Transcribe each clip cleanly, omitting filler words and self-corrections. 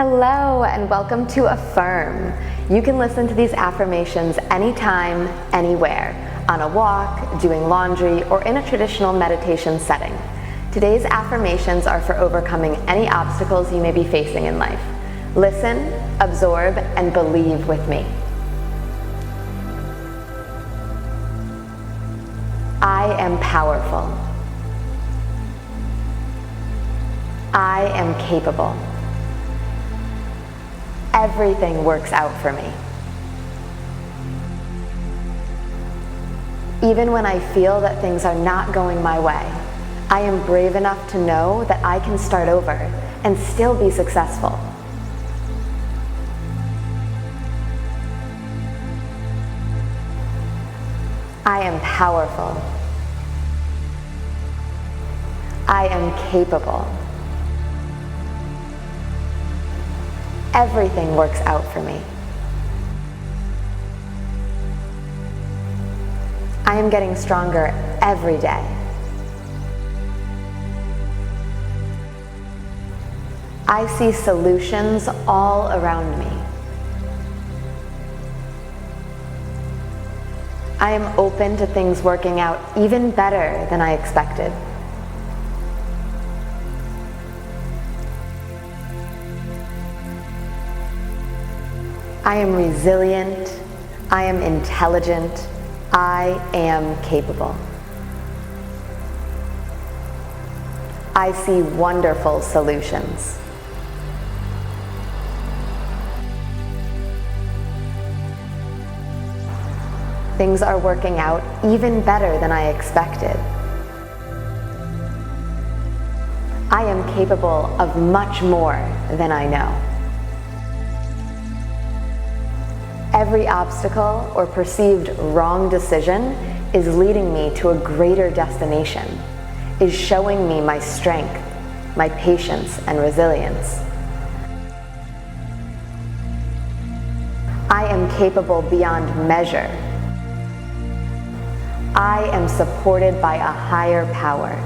Hello and welcome to Affirm. You can listen to these affirmations anytime, anywhere, on a walk, doing laundry, or in a traditional meditation setting. Today's affirmations are for overcoming any obstacles you may be facing in life. Listen, absorb, and believe with me. I am powerful. I am capable. Everything works out for me. Even when I feel that things are not going my way, I am brave enough to know that I can start over and still be successful. I am powerful. I am capable. Everything works out for me. I am getting stronger every day. I see solutions all around me. I am open to things working out even better than I expected. I am resilient. I am intelligent. I am capable. I see wonderful solutions. Things are working out even better than I expected. I am capable of much more than I know. Every obstacle or perceived wrong decision is leading me to a greater destination, is showing me my strength, my patience, and resilience. I am capable beyond measure. I am supported by a higher power.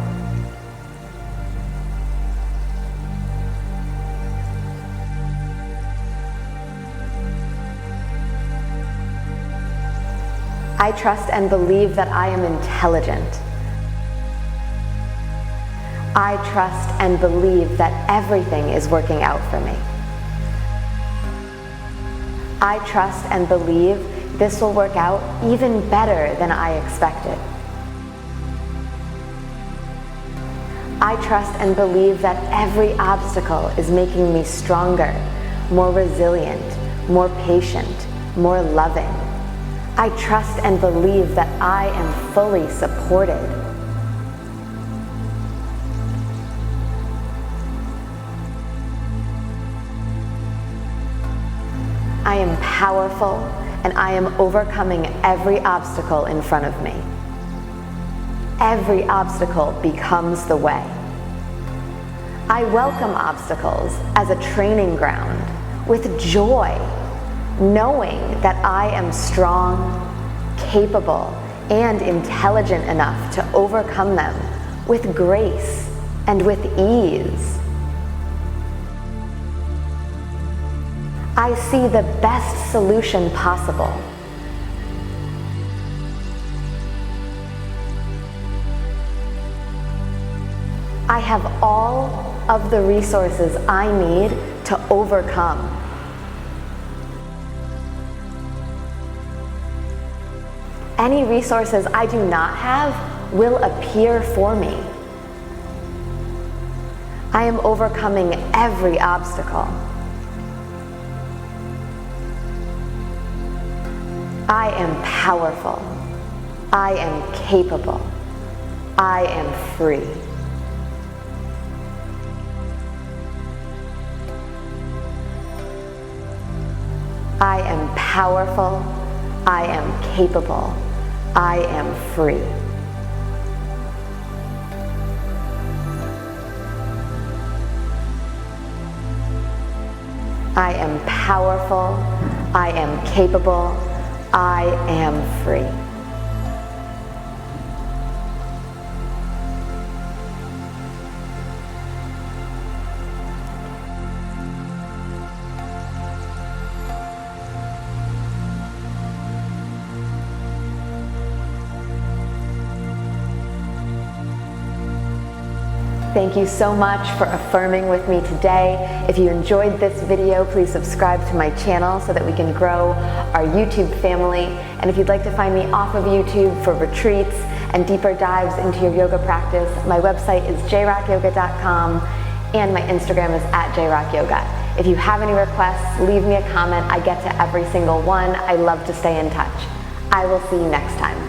I trust and believe that I am intelligent. I trust and believe that everything is working out for me. I trust and believe this will work out even better than I expected. I trust and believe that every obstacle is making me stronger, more resilient, more patient, more loving. I trust and believe that I am fully supported. I am powerful, and I am overcoming every obstacle in front of me. Every obstacle becomes the way. I welcome obstacles as a training ground with joy, knowing that I am strong, capable, and intelligent enough to overcome them with grace and with ease. I see the best solution possible. I have all of the resources I need to overcome. Any resources I do not have will appear for me. I am overcoming every obstacle. I am powerful. I am capable. I am free. I am powerful. I am capable. I am free. I am powerful. I am capable. I am free. Thank you so much for affirming with me today. If you enjoyed this video, please subscribe to my channel so that we can grow our YouTube family. And if you'd like to find me off of YouTube for retreats and deeper dives into your yoga practice, my website is jrockyoga.com and my Instagram is @jrockyoga. If you have any requests, leave me a comment. I get to every single one. I love to stay in touch. I will see you next time.